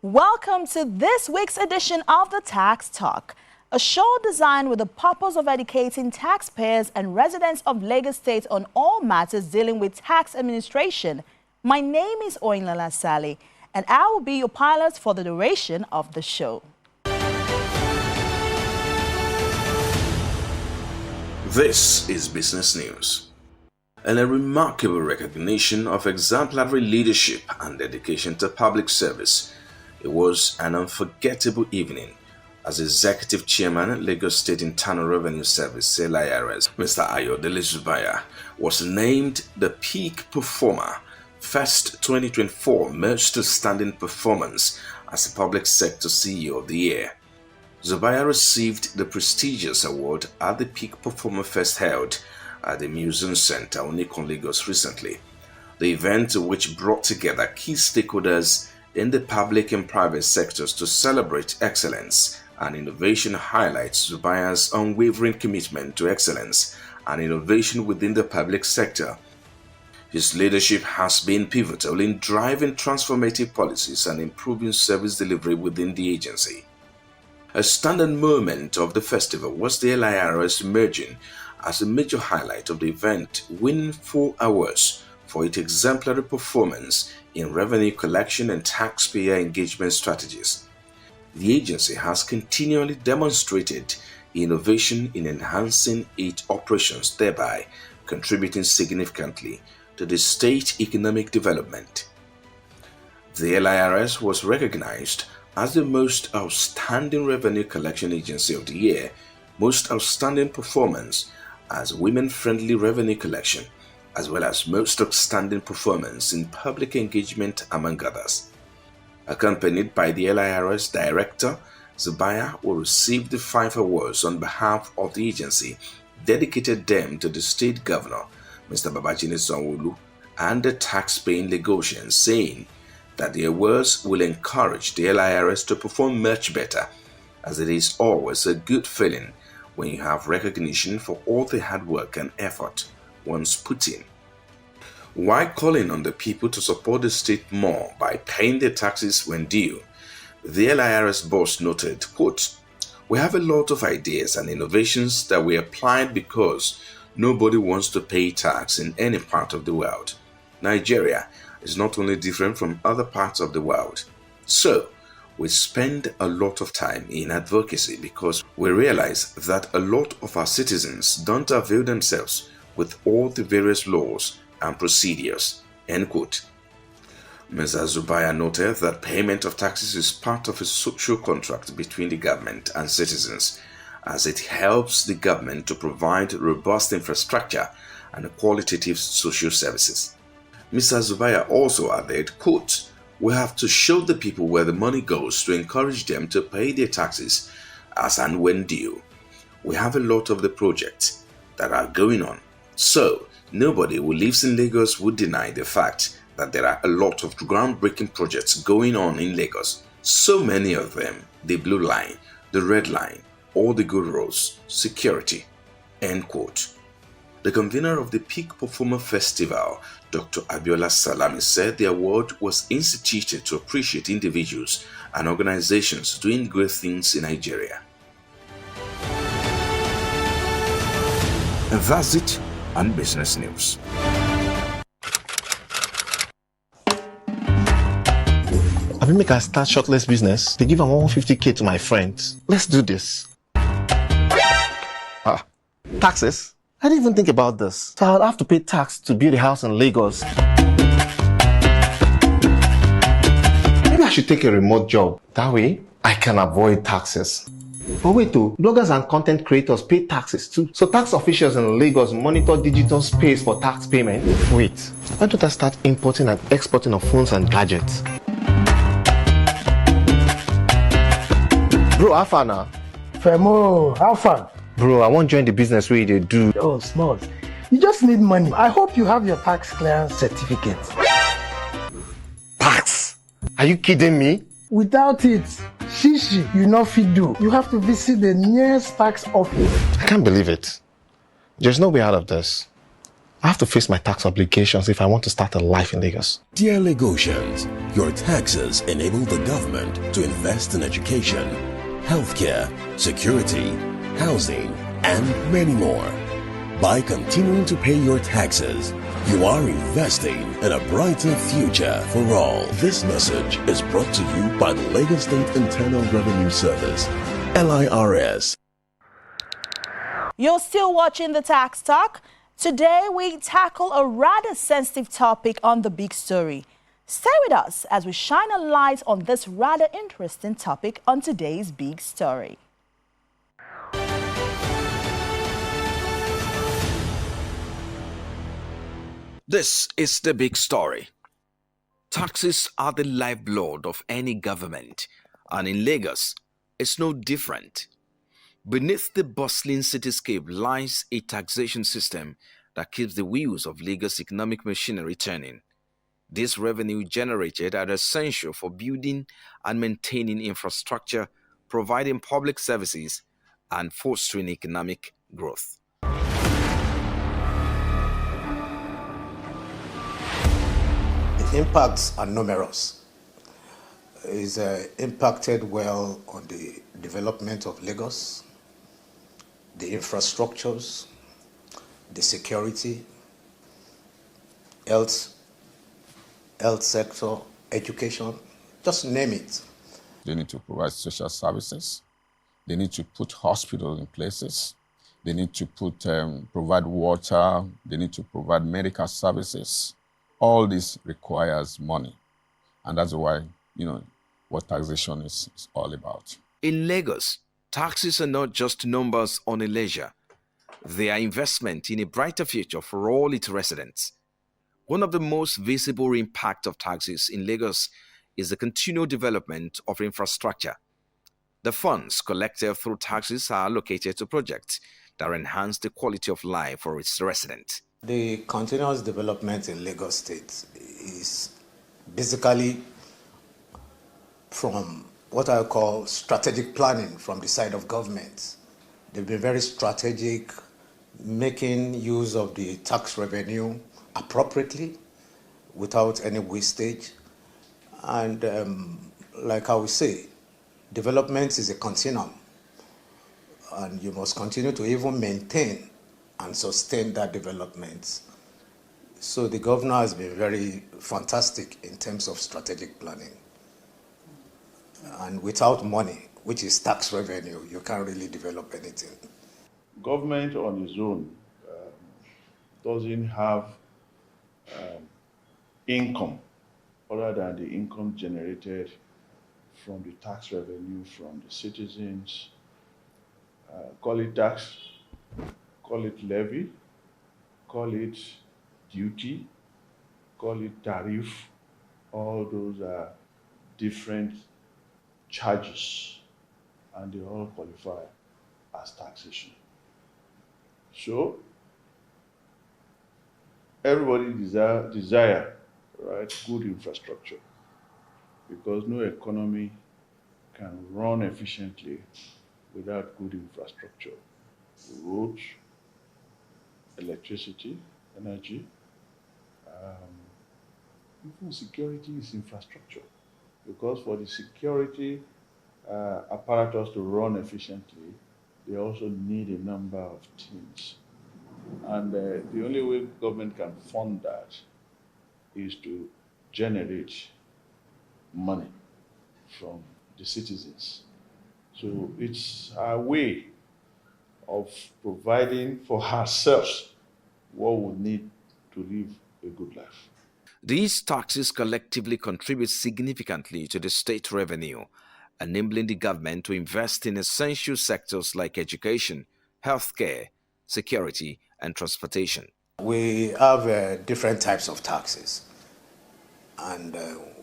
Welcome to this week's edition of the Tax Talk, a show designed with the purpose of educating taxpayers and residents of Lagos State on all matters dealing with tax administration. My name is Oyinlola Sally, and I will be your pilot for the duration of the show. This is Business News. And a remarkable recognition of exemplary leadership and dedication to public service, it was an unforgettable evening as Executive Chairman, Lagos State Internal Revenue Service, LIRS, Mr. Ayodele Zubairu, was named the Peak Performer, First 2024 Most Outstanding Performance as the Public Sector CEO of the Year. Zubairu received the prestigious award at the Peak Performer Fest held at the Museum Center, Onikon, Lagos recently. The event, which brought together key stakeholders in the public and private sectors to celebrate excellence and innovation, highlights Zubairu's unwavering commitment to excellence and innovation within the public sector. His leadership has been pivotal in driving transformative policies and improving service delivery within the agency. A standard moment of the festival was the LIRS emerging as a major highlight of the event, winning 4 awards for its exemplary performance in revenue collection and taxpayer engagement strategies. The agency has continually demonstrated innovation in enhancing its operations, thereby contributing significantly to the state economic development. The LIRS was recognized as the Most Outstanding Revenue Collection Agency of the Year, Most Outstanding Performance as Women-Friendly Revenue Collection, as well as Most Outstanding Performance in Public Engagement, among others. Accompanied by the LIRS Director, Zubairu will receive the 5 awards on behalf of the agency, dedicated them to the State Governor, Mr. Babajide Sanwo-Olu, and the tax-paying Lagosians, saying that the awards will encourage the LIRS to perform much better, as it is always a good feeling when you have recognition for all the hard work and effort once put in. While calling on the people to support the state more by paying their taxes when due, the LIRS boss noted, quote, "We have a lot of ideas and innovations that we applied because nobody wants to pay tax in any part of the world. Nigeria is not only different from other parts of the world. So, we spend a lot of time in advocacy because we realize that a lot of our citizens don't avail themselves with all the various laws and procedures." End quote. Mr. Zubairu noted that payment of taxes is part of a social contract between the government and citizens, as it helps the government to provide robust infrastructure and qualitative social services. Mr. Zubairu also added, quote, "We have to show the people where the money goes to encourage them to pay their taxes as and when due. We have a lot of the projects that are going on. So, nobody who lives in Lagos would deny the fact that there are a lot of groundbreaking projects going on in Lagos. So many of them, the Blue Line, the Red Line, all the good roads, security." End quote. The convener of the Peak Performer Festival, Dr. Abiola Salami, said the award was instituted to appreciate individuals and organizations doing great things in Nigeria. And that's it on Business News. I will make a start shortlist business. They give them 150K to my friends. Let's do this. Taxes? I didn't even think about this. So I'll have to pay tax to build a house in Lagos. Maybe I should take a remote job. That way, I can avoid taxes. But wait though, bloggers and content creators pay taxes too. So tax officials in Lagos monitor digital space for tax payment. Wait, why don't I start importing and exporting of phones and gadgets? Bro, how far now? Femo, how far? Bro, I won't join the business where they do. Oh, small. You just need money. I hope you have your tax clearance certificate. Tax? Are you kidding me? Without it, shishi, you not fit do. You have to visit the nearest tax office. I can't believe it. There's no way out of this. I have to face my tax obligations if I want to start a life in Lagos. Dear Lagosians, your taxes enable the government to invest in education, healthcare, security, housing, and many more. By continuing to pay your taxes, you are investing in a brighter future for all. This message is brought to you by the Lagos State Internal Revenue Service, LIRS. You're still watching The Tax Talk. Today, we tackle a rather sensitive topic on The Big Story. Stay with us as we shine a light on this rather interesting topic on today's Big Story. This is the big story. Taxes are the lifeblood of any government, and in Lagos, it's no different. Beneath the bustling cityscape lies a taxation system that keeps the wheels of Lagos' economic machinery turning. This revenue generated are essential for building and maintaining infrastructure, providing public services, and fostering economic growth. The impacts are numerous. It's impacted well on the development of Lagos, the infrastructures, the security, health sector, education, just name it. They need to provide social services. They need to put hospitals in places. They need to provide water. They need to provide medical services. All this requires money. And that's why, what taxation is all about. In Lagos, taxes are not just numbers on a ledger. They are investment in a brighter future for all its residents. One of the most visible impacts of taxes in Lagos is the continual development of infrastructure. The funds collected through taxes are allocated to projects that enhance the quality of life for its residents. The continuous development in Lagos State is basically from what I call strategic planning from the side of government. They've been very strategic, making use of the tax revenue appropriately without any wastage. And like I would say, development is a continuum, and you must continue to even maintain and sustain that development. So the governor has been very fantastic in terms of strategic planning. And without money, which is tax revenue, you can't really develop anything. Government on its own doesn't have income other than the income generated from the tax revenue from the citizens. Call it tax, call it levy, call it duty, call it tariff. All those are different charges, and they all qualify as taxation. So everybody desire good infrastructure, because no economy can run efficiently without good infrastructure. Roads, electricity, energy, even security is infrastructure, because for the security apparatus to run efficiently, they also need a number of teams. And the only way government can fund that is to generate money from the citizens. So it's a way of providing for ourselves what we need to live a good life. These taxes collectively contribute significantly to the state revenue, enabling the government to invest in essential sectors like education, healthcare, security, and transportation. We have different types of taxes, and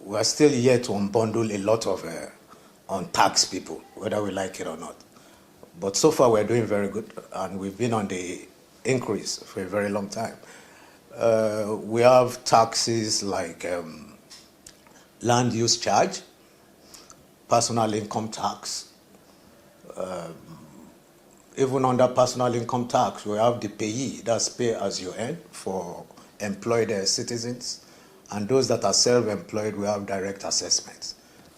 we are still yet to unbundle a lot of untaxed people, whether we like it or not. But so far we're doing very good, and we've been on the increase for a very long time. We have taxes like land use charge, personal income tax, Even under personal income tax, we have the payee, that's pay as you earn for employed citizens. And those that are self-employed, we have direct assessments.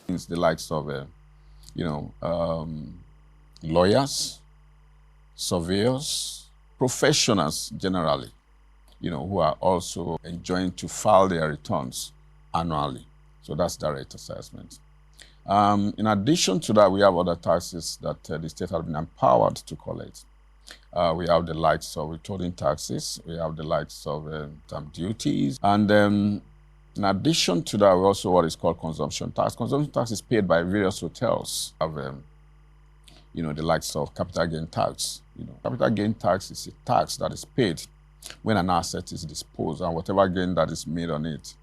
It's the likes of, lawyers, surveyors, professionals generally, who are also enjoying to file their returns annually. So that's direct assessment. In addition to that, we have other taxes that the state has been empowered to collect. We have the likes of withholding taxes, we have the likes of stamp duties, and in addition to that, we also what is called consumption tax. Consumption tax is paid by various hotels. We have, the likes of capital gain tax. Capital gain tax is a tax that is paid when an asset is disposed, and whatever gain that is made on it,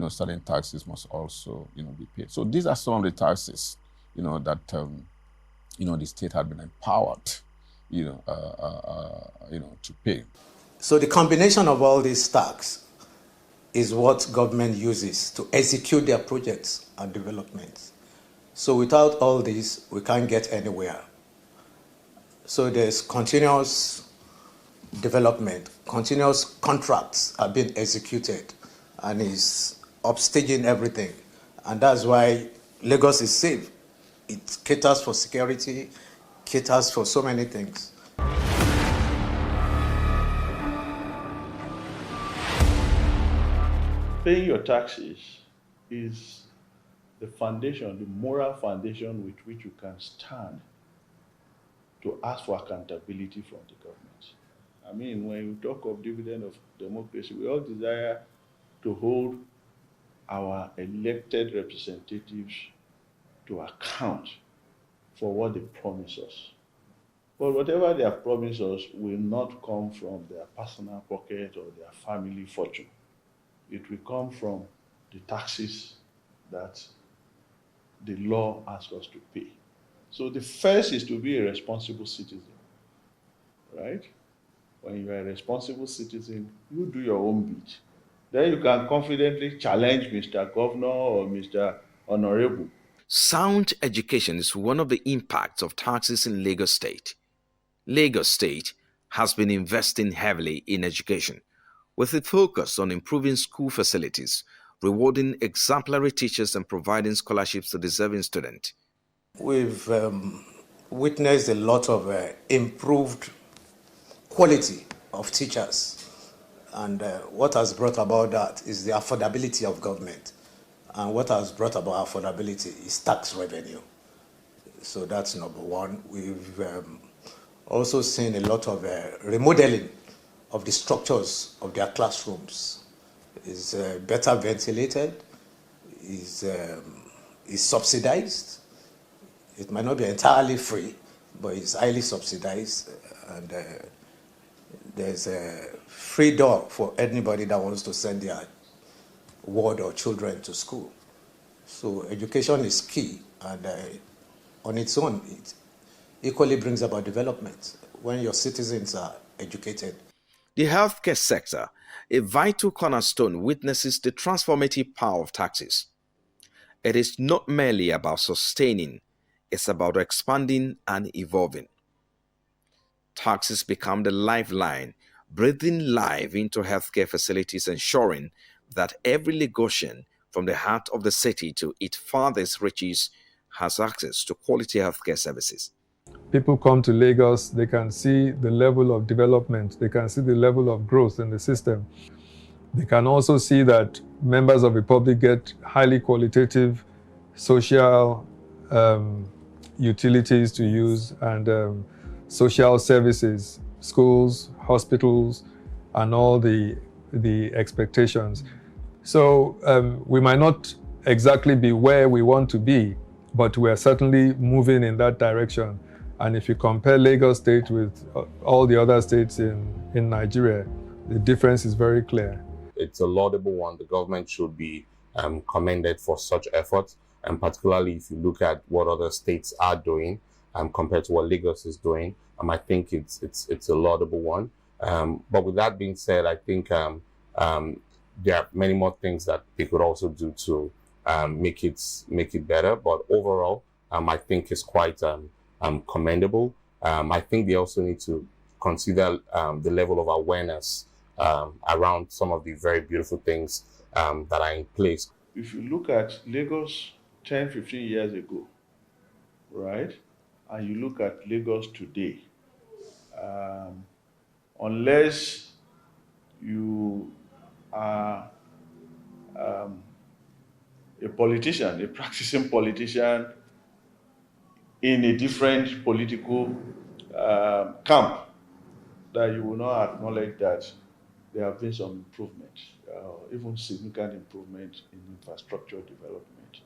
certain taxes must also, be paid. So these are some of the taxes, that, the state had been empowered, to pay. So the combination of all these taxes is what government uses to execute their projects and developments. So without all this, we can't get anywhere. So there's continuous development, continuous contracts are being executed, and is upstaging everything. And that's why Lagos is safe. It caters for security, caters for so many things. Paying your taxes is the foundation, the moral foundation with which you can stand to ask for accountability from the government. I mean, when you talk of dividend of democracy, we all desire to hold our elected representatives to account for what they promise us. But whatever they have promised us will not come from their personal pocket or their family fortune. It will come from the taxes that the law asks us to pay. So the first is to be a responsible citizen, right? When you are a responsible citizen, you do your own bit. Then you can confidently challenge Mr. Governor or Mr. Honorable. Sound education is one of the impacts of taxes in Lagos State. Lagos State has been investing heavily in education, with a focus on improving school facilities, rewarding exemplary teachers and providing scholarships to deserving students. We've witnessed a lot of improved quality of teachers. And what has brought about that is the affordability of government. And what has brought about affordability is tax revenue. So that's number one. We've also seen a lot of remodeling of the structures of their classrooms. Is better ventilated, is subsidized. It might not be entirely free, but it's highly subsidized. And there's a free door for anybody that wants to send their ward or children to school. So education is key, and on its own, it equally brings about development when your citizens are educated. The healthcare sector, a vital cornerstone, witnesses the transformative power of taxes. It is not merely about sustaining, it's about expanding and evolving. Taxes become the lifeline, breathing life into healthcare facilities, ensuring that every Lagosian, from the heart of the city to its farthest reaches, has access to quality healthcare services. People come to Lagos, they can see the level of development, they can see the level of growth in the system. They can also see that members of the public get highly qualitative social utilities to use, and social services, schools, hospitals, and all the expectations. So we might not exactly be where we want to be, but we are certainly moving in that direction. And if you compare Lagos State with all the other states in Nigeria, the difference is very clear. It's a laudable one. The government should be commended for such efforts, and particularly if you look at what other states are doing compared to what Lagos is doing. I think it's a laudable one. But with that being said, I think there are many more things that they could also do to make it better. But overall, I think it's quite commendable. I think they also need to consider the level of awareness around some of the very beautiful things that are in place. If you look at Lagos 10, 15 years ago, right, and you look at Lagos today, unless you are a politician, a practicing politician in a different political camp, that you will not acknowledge that there have been some improvement, even significant improvement in infrastructure development.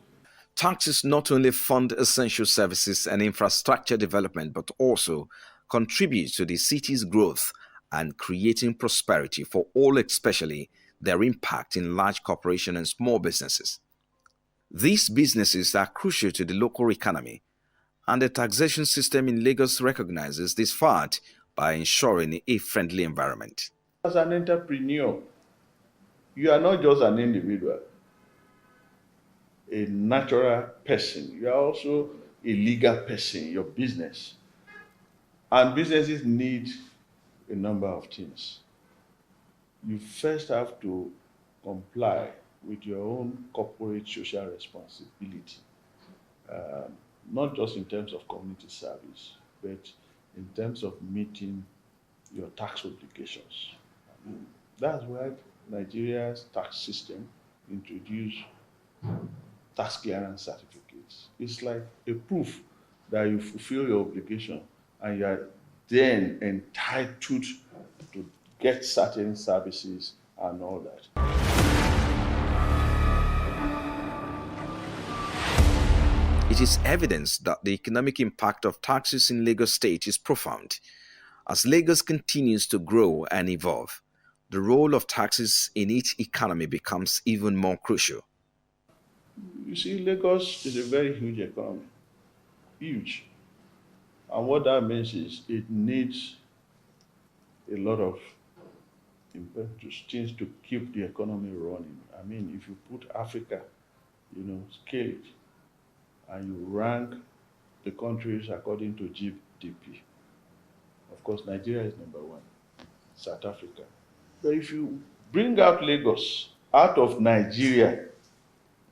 Taxes not only fund essential services and infrastructure development, but also contribute to the city's growth and creating prosperity for all, especially their impact in large corporations and small businesses. These businesses are crucial to the local economy, and the taxation system in Lagos recognizes this fact by ensuring a friendly environment. As an entrepreneur, you are not just an individual, a natural person. You are also a legal person, your business. And businesses need a number of things. You first have to comply with your own corporate social responsibility, not just in terms of community service, but in terms of meeting your tax obligations. That's why Nigeria's tax system introduced tax clearance certificates. It's like a proof that you fulfill your obligation and you are then entitled to get certain services and all that. It is evidence that the economic impact of taxes in Lagos State is profound. As Lagos continues to grow and evolve, the role of taxes in its economy becomes even more crucial. You see, Lagos is a very huge economy, huge. And what that means is it needs a lot of impetus, things to keep the economy running. I mean, if you put Africa, scale it, and you rank the countries according to GDP. Of course, Nigeria is number one, South Africa. But if you bring out Lagos out of Nigeria,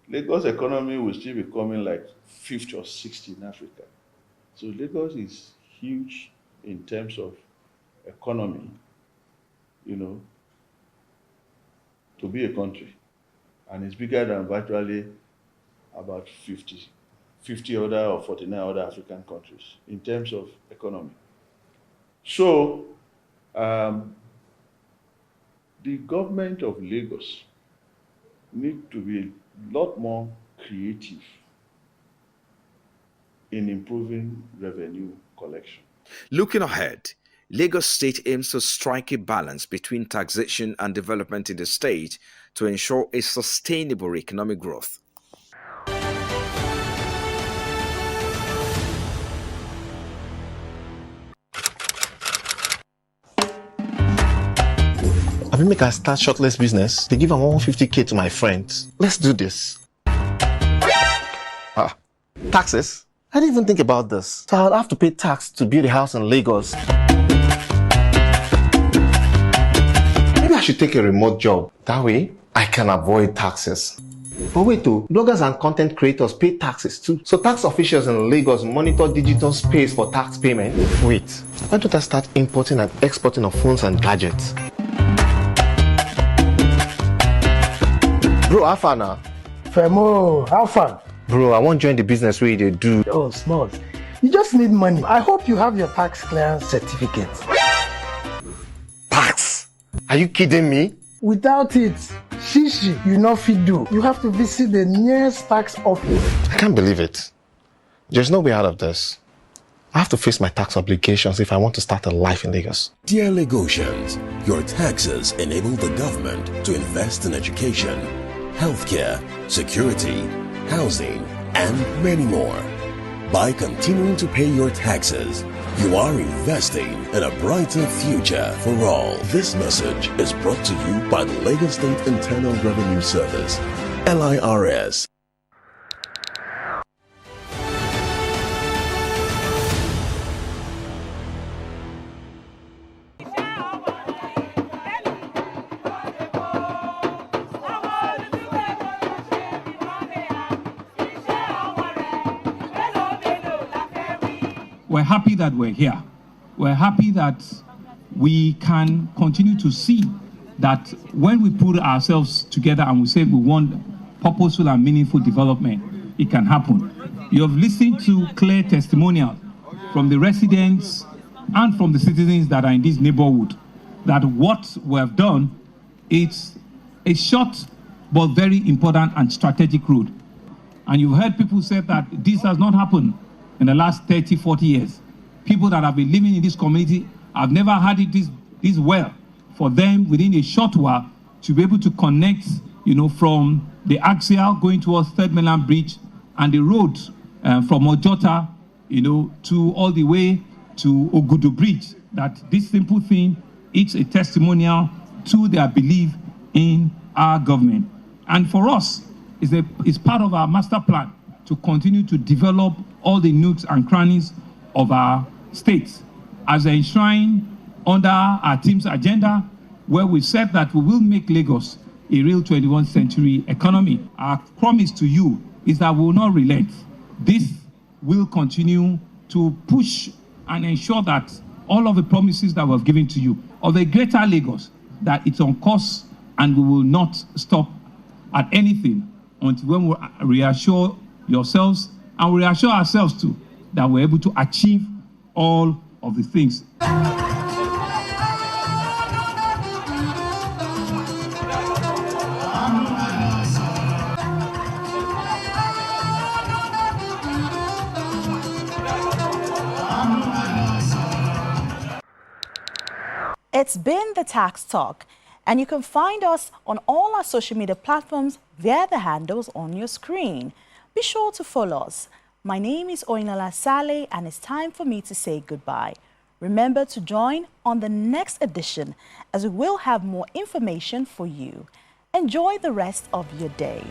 Lagos economy will still be coming like 50 or 60 in Africa. So Lagos is huge in terms of economy, to be a country. And it's bigger than virtually about 50 other or 49 other African countries in terms of economy. So the government of Lagos need to be a lot more creative in improving revenue collection. Looking ahead, Lagos State aims to strike a balance between taxation and development in the state to ensure a sustainable economic growth. I will make a start shortlist business. They give them 150K to my friends. Let's do this. Taxes? I didn't even think about this. So I'll have to pay tax to build a house in Lagos. Maybe I should take a remote job. That way, I can avoid taxes. But wait though, bloggers and content creators pay taxes too. So tax officials in Lagos monitor digital space for tax payment. Wait, why don't I start importing and exporting of phones and gadgets? Bro, how far now? Femo, how far? Bro, I won't join the business where they do. Oh, small. You just need money. I hope you have your tax clearance certificate. Tax? Are you kidding me? Without it, shishi, you not fit do. You have to visit the nearest tax office. I can't believe it. There's no way out of this. I have to face my tax obligations if I want to start a life in Lagos. Dear Lagosians, your taxes enable the government to invest in education, healthcare, security, housing, and many more. By continuing to pay your taxes, you are investing in a brighter future for all. This message is brought to you by the Lagos State Internal Revenue Service, LIRS. we're happy that we're here. We're happy that we can continue to see that when we put ourselves together and we say we want purposeful and meaningful development, it can happen. You have listened to clear testimonials from the residents and from the citizens that are in this neighborhood that what we have done is a short but very important and strategic road. And you've heard people say that this has not happened in the last 30, 40 years. People that have been living in this community have never had it this well for them within a short while to be able to connect, from the axial going towards Third Mainland Bridge and the road from Ojota, to all the way to Ogudu Bridge. That this simple thing is a testimonial to their belief in our government. And for us, it's part of our master plan to continue to develop all the nooks and crannies of our states as enshrined under our team's agenda, where we said that we will make Lagos a real 21st century economy. Our promise to you is that we will not relent. This will continue to push and ensure that all of the promises that we've given to you of a greater Lagos, that it's on course and we will not stop at anything until when we reassure yourselves and we reassure ourselves too that we're able to achieve all of the things. It's been the Tax Talk, and you can find us on all our social media platforms via the handles on your screen. Be sure to follow us. My name is Oyinlola Saleh, and it's time for me to say goodbye. Remember to join on the next edition, as we will have more information for you. Enjoy the rest of your day.